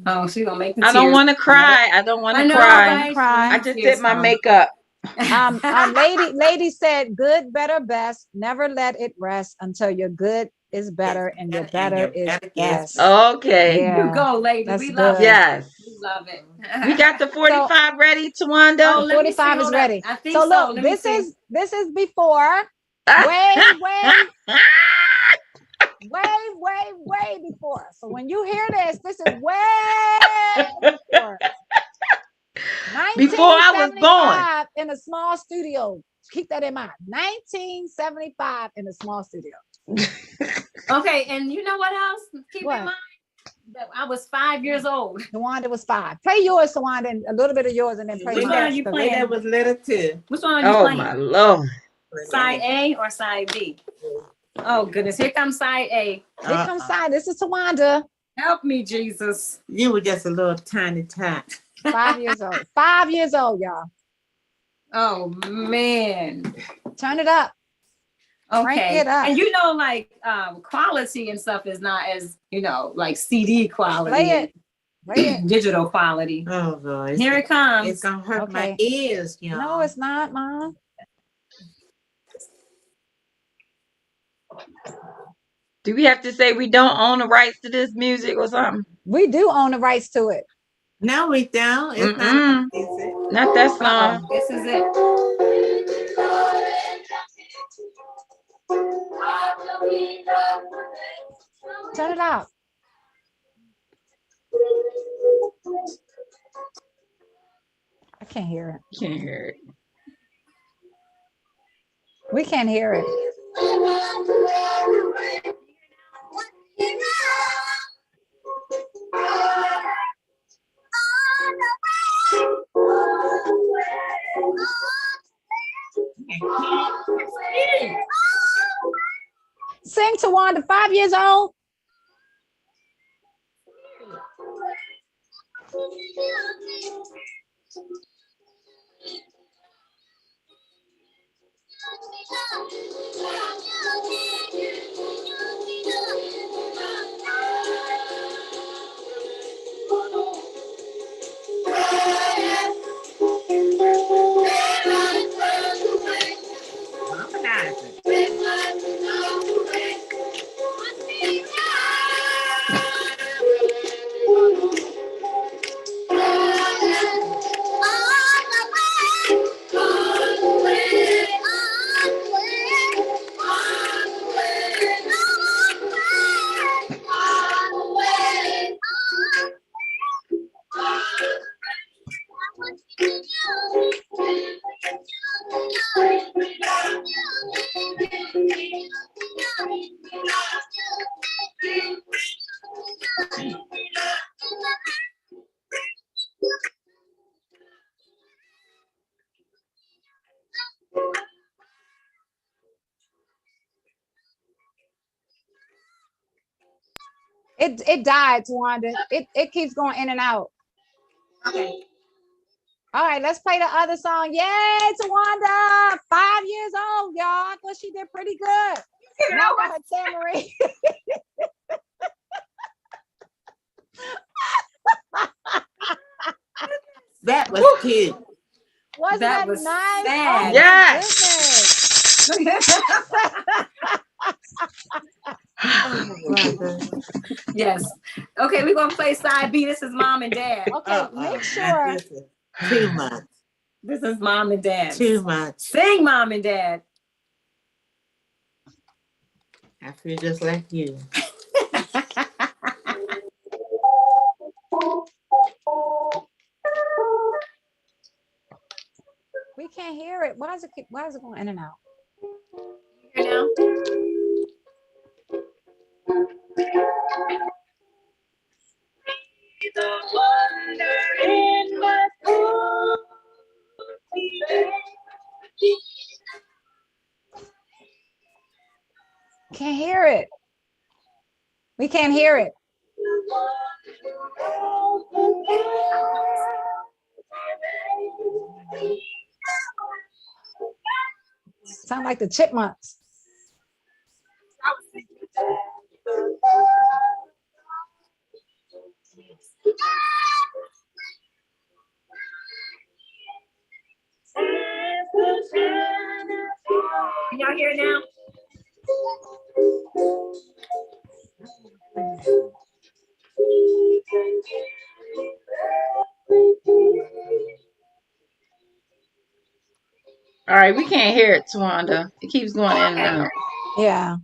Oh, she's gonna make the I tears. don't want to cry. I don't want I to know, cry. right? Cry. I just did my makeup. Lady said, "Good, better, best. Never let it rest until your good is better and your better is best." Okay. Yeah. You go, lady. That's We love good. it. Yes. We love it. We got the 45 ready, Tawanda. Oh, let me see. 45 is Hold up. ready. I think So so. look, Let me this see. is before. Way before. So when you hear this is way before. Before I was born. 1975 in a small studio. Keep that in mind. 1975 in a small studio. Okay, and you know what else? Keep in mind that I was 5 years old. Tawanda was 5. Play yours, Tawanda, and a little bit of yours, and then play Which one are you playing? That was little too. Which one are you playing? Oh my Lord. Side A or side B? Oh goodness, here comes side A. Here comes side. This is Tawanda. Help me, Jesus. You were just a little tiny tot. 5 years old. 5 years old, y'all. Oh man. Turn it up. Okay. Crank it up. And you know, like quality and stuff is not as, you know, like CD quality. Play it. Digital quality. Oh boy. Here it comes. It's gonna hurt my Okay. ears, y'all. No, it's not, Mom. Do we have to say we don't own the rights to this music or something? We do own the rights to it. No, we don't. It's Mm-mm. Not that song. This is it. Turn it out. I can't hear it. Can't hear it. We can't hear it. Sing Tawanda, 5 years old. It died, Tawanda. It keeps going in and out. Okay. All right, let's play the other song. Yay, Tawanda, 5 years old, y'all. I thought she did pretty good. Now got her tambourine. That was cute. Wasn't that was nice? sad. Oh, Yes. my goodness. Yes. Okay, we're gonna play side B. This is mom and dad. Okay, make sure. Too much. This is mom and dad. Too much. Sing, mom and dad. I feel just like you. We can't hear it. Why is it going in and out? Here now. Can't hear it. We can't hear it. Sound like the Chipmunks. Can y'all hear it now? All right, we can't hear it, Tawanda. It keeps going in and out. Yeah.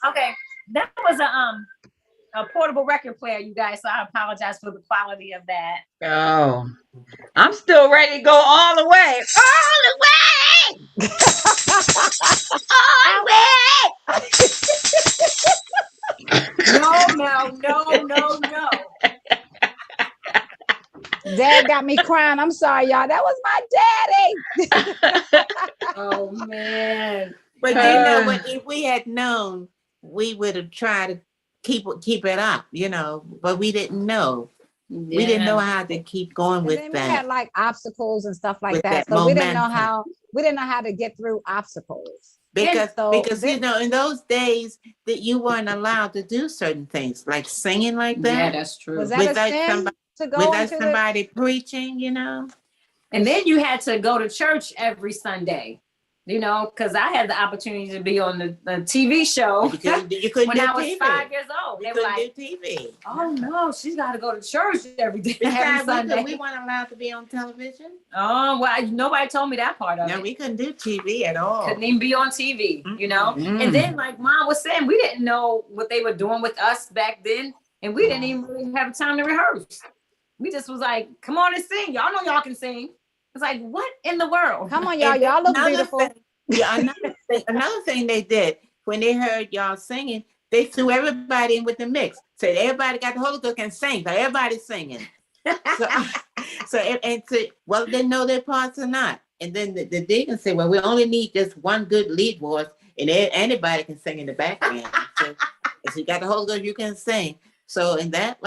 Okay, that was a portable record player, you guys. So I apologize for the quality of that. Oh, I'm still ready to go all the way. All the way. All the way. No. Dad got me crying. I'm sorry, y'all. That was my daddy. Oh man. But you know what? If we had known, we would have tried to keep it up, you know. But we didn't know. Yeah. We didn't know how to keep going And with then that. we had like obstacles and stuff like With that. that So we didn't know momentum. how to get through obstacles. Because So you know, in those days that you weren't allowed to do certain things, like singing like that. Yeah, that's true. Was that Without a sin somebody- to go Without into somebody preaching, you know. And then you had to go to church every Sunday, you know, because I had the opportunity to be on the TV show You couldn't when do I was TV. 5 years old. You They were couldn't like, do TV. "Oh no, she's got to go to church every day, every Besides, Sunday." we weren't allowed to be on television. Oh well, nobody told me that part of No, it. we couldn't do TV at all. Couldn't even be on TV, you know. Mm. And then, like Mom was saying, we didn't know what they were doing with us back then, and we didn't even really have time to rehearse. We just was like, "Come on and sing. Y'all know y'all can sing." It's like, what in the world? Come on, y'all. Y'all look Another beautiful. thing- yeah, another thing they did when they heard y'all singing, they threw everybody in with the mix. Said everybody got the Holy Ghost can sing, so everybody's singing. Well, they know their parts or not. And then the deacon said, well, we only need just one good lead voice, and anybody can sing in the background. So if you got the Holy Ghost, you can sing. So in that,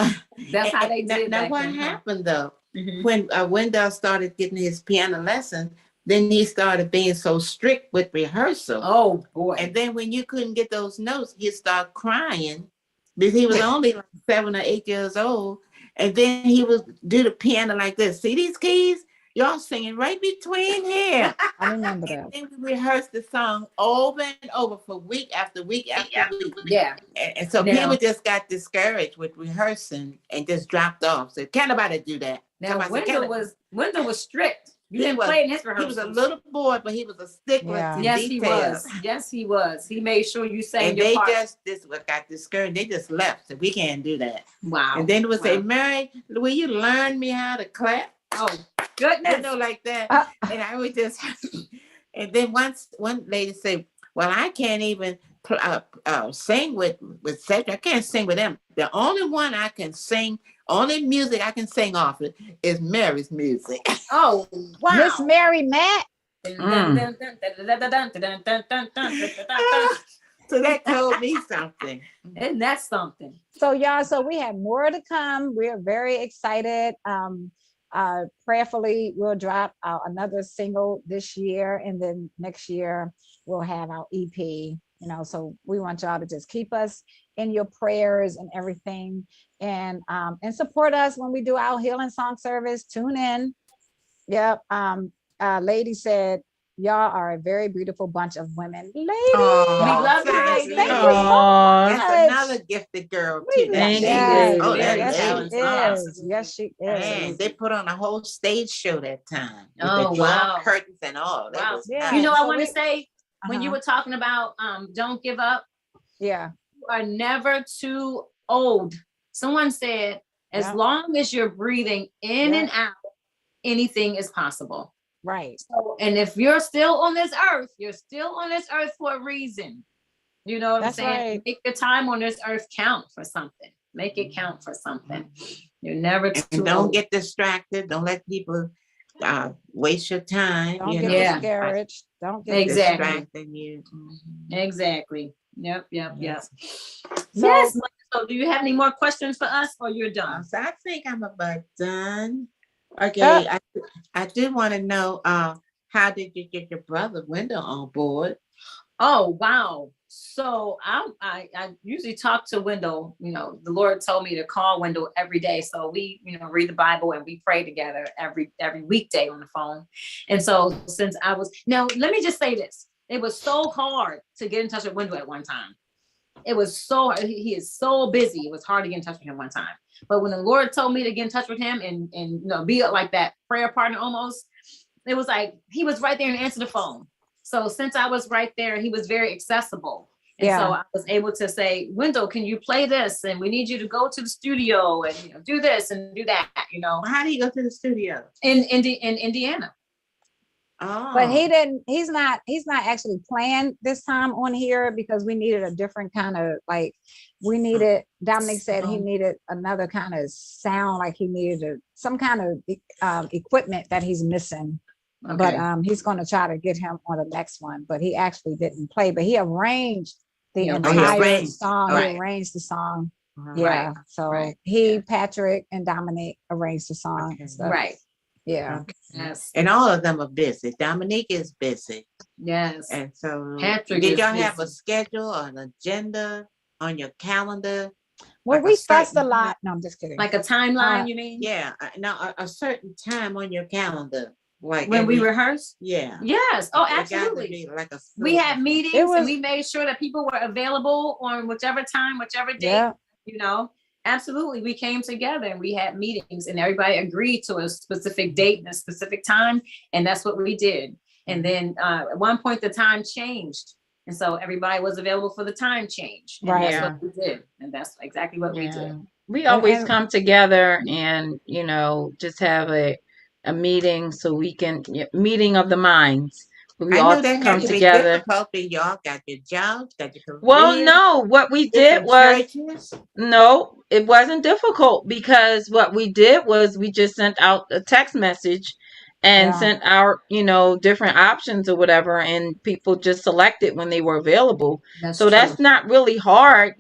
That's how they did. Now back what then, huh? happened though? Mhm. When Wendell started getting his piano lesson, then he started being so strict with rehearsal. Oh boy. And then when you couldn't get those notes, he'd start crying because he was only like 7 or 8 years old. And then he would do the piano like this. See these keys? Y'all singing right between here. I remember that. And then we rehearsed the song over and over for week after week after week. Yeah. And so Now- people just got discouraged with rehearsing and just dropped off. So can't nobody do that. Now Somebody said, Wendell was strict. You He didn't was- play in his he rehearsals. was a little boy, but he was a stickler Yeah. to Yes, details. he was. He made sure you sang And your they part. just got discouraged. They just left. So we can't do that. Wow. And then they would say, Wow. Mary, will you learn me how to clap? Oh You goodness. know, like that. Uh. And I would just, and then one lady said, well, I can't even sing with Cedric. I can't sing with them. The only one I can sing, only music I can sing off it is Mary's music. Oh wow. Miss Mary Matt. So that told me something. And that's something. So y'all, so we have more to come. We're very excited. Prayerfully, we'll drop another single this year, and then next year we'll have our EP. You know, so we want y'all to just keep us in your prayers and everything, and support us when we do our healing song service. Tune in. Yep. Lady said, y'all are a very beautiful bunch of women. Lady, We love you, thank lady. thank you so Aw. much. That's another gifted girl too. Thank She you, Yes, is. Oh, lady. that yes, lady. she is. Yes, she Man, is. they put on a whole stage show that time with Oh, the drawn wow. curtains and all. That Wow. was Yeah. nice. You know, I So want to we- say, when you were talking about don't give up, Yeah. you are never too old. Someone said, as Yeah. long as you're breathing in Yeah. and out, anything is possible. Right. So, and if you're still on this earth, you're still on this earth for a reason. You know what That's I'm saying? right. Make the time on this earth count for something. Make it count for something. You're never too And don't old. get distracted. Don't let people waste your time. Don't you get know, Yeah. discouraged. Don't get Exactly. distracting you. Exactly. Yep. Yes. So- Yes. So do you have any more questions for us, or you're done? So I think I'm about done. Okay, I did want to know how did you get your brother Wendell on board? Oh, wow. So I usually talk to Wendell. You know, the Lord told me to call Wendell every day. So we, you know, read the Bible and we pray together every weekday on the phone. And so since now let me just say this. It was so hard to get in touch with Wendell at one time. It was so hard. He is so busy. It was hard to get in touch with him one time. But when the Lord told me to get in touch with him and you know, be like that prayer partner almost, it was like he was right there and answered the phone. So since I was right there, he was very accessible. And so I was able to say, Wendell, can you play this? And we need you to go to the studio and, you know, do this and do that, you know. How do you go to the studio? In Indiana. Oh, But he's not actually playing this time on here because we needed a different kind of, like, Dominic said he needed another kind of sound, like he needed some kind of equipment that he's missing. Okay. But he's going to try to get him on the next one. But he actually didn't play, but he arranged the entire song. Right. He arranged the song. right. Yeah. So Patrick and Dominic arranged the song. Okay. And stuff. Right. Yeah. Okay. Yes. And all of them are busy. Dominique is busy. Yes. And so Patrick did is y'all have a busy. schedule or an agenda on your calendar? Well, Like we a fussed a certain lot. No, I'm just kidding. Like a timeline, you mean? Yeah, now a certain time on your calendar. Like When we every- rehearse? Yeah. Yes. Oh, It got to absolutely. be like a We had meetings It was- and we made sure that people were available on whichever time, whichever day, Yeah. you know. Absolutely. We came together and we had meetings and everybody agreed to a specific date and a specific time. And that's what we did. And then at one point the time changed. And so everybody was available for the time change. And Right. that's what we did. And that's exactly what we did. We always and- come together and, you know, just have a meeting so we can, meeting of the minds. We I all knew that come had to be together. difficult, but y'all got your jobs, got your career. Well, no, what we did different was, churches. no, it wasn't difficult because what we did was we just sent out a text message and Yeah. sent out, you know, different options or whatever, and people just selected when they were available. So that's not really hard.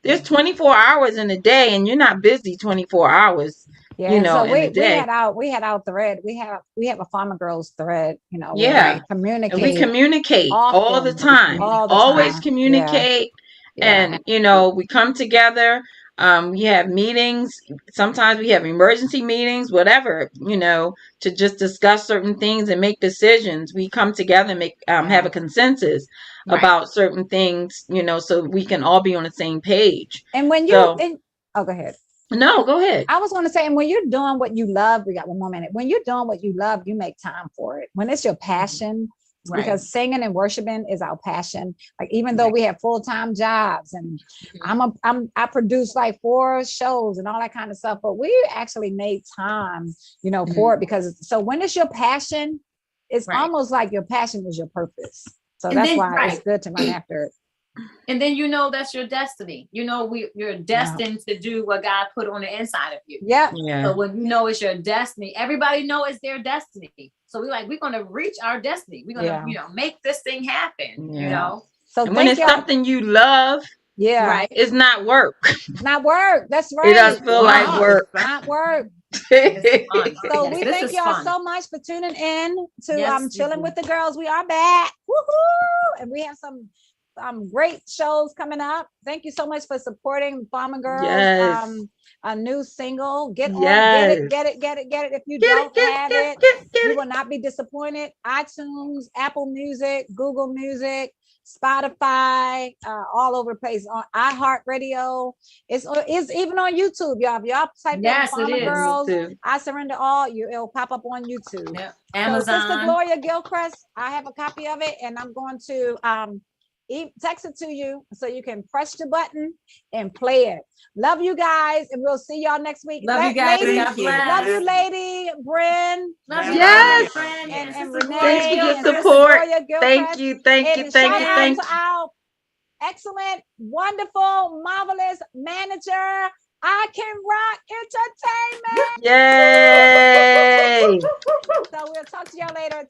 There's 24 hours in a day, and you're not busy 24 hours. Yeah. You know, So in we a day. we had our thread. We have a Farmer Girlz thread. You know. Yeah. Where we And communicate. we communicate all the often. time. All the Always time. communicate. Yeah. And, you know, we come together. We have meetings. Sometimes we have emergency meetings, whatever, you know, to just discuss certain things and make decisions. We come together and make have a consensus about certain things, you know, so we can all be on the same page. And when you, So- oh, go ahead. No, go ahead. I was going to say, and when you're doing what you love, we got one more minute. When you're doing what you love, you make time for it. When it's your passion, because singing and worshiping is our passion. Like, even though we have full-time jobs and I produce like 4 shows and all that kind of stuff, but we actually made time, you know, for it, because so when it's your passion, it's almost like your passion is your purpose. So And that's then- why it's good to run after it. And then, you know, that's your destiny. You know, you're destined to do what God put on the inside of you. Yeah. Yeah. So when you know it's your destiny, everybody know it's their destiny. So we're going to reach our destiny. We're going to, you know, make this thing happen, you Yeah. know? So And when thank it's y'all. something you love, Yeah. Right. it's not work. Not work. That's It right. doesn't feel like Wow. work. Not work. It's fun. So Yes, we this thank is y'all fun. so much for tuning in to Yes, we Chillin do. with the Girls. We are back. Woohoo! And we have some great shows coming up. Thank you so much for supporting Farmer Girlz. Yes. A new single. Get on, Yes. get it. If you Get don't it, have get it, it. you will not be disappointed. iTunes, Apple Music, Google Music, Spotify, all over the place, on iHeartRadio. It's even on YouTube, y'all. If y'all type in Yes, it Farmer is. Girlz, I Surrender All, it'll pop up on YouTube. Yep. So Sister Amazon. Gloria Gilchrist, I have a copy of it, and I'm going to text it to you so you can press the button and play it. Love you guys, and we'll see y'all next week. Love you guys. Lady, God bless. love you, Lady Bryn. Love you, Yes. friend. And Sister Renee, Thanks for your and Sister support. Gloria Gilchrist. Thank you, thank you, And thank you, shout thank out to our excellent, wonderful, marvelous manager, I Can Rock Entertainment. you. Yay. So we'll talk to y'all later.